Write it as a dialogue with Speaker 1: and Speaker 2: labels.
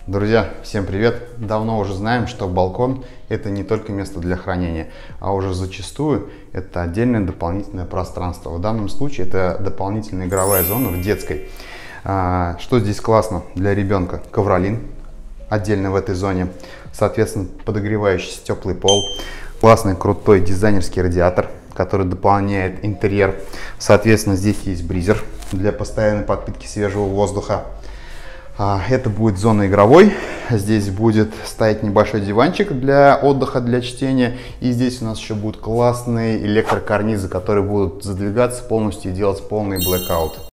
Speaker 1: Друзья, всем привет! Давно уже знаем, что балкон – это не только место для хранения, а уже зачастую это отдельное дополнительное пространство. В данном случае это дополнительная игровая зона в детской. Что здесь классно для ребенка? Ковролин отдельно в этой зоне, соответственно, подогревающийся теплый пол, классный крутой дизайнерский радиатор, который дополняет интерьер. Соответственно, здесь есть бризер для постоянной подпитки свежего воздуха. Это будет зона игровой. Здесь будет стоять небольшой диванчик для отдыха, для чтения. И здесь у нас еще будут классные электрокарнизы, которые будут задвигаться полностью и делать полный blackout.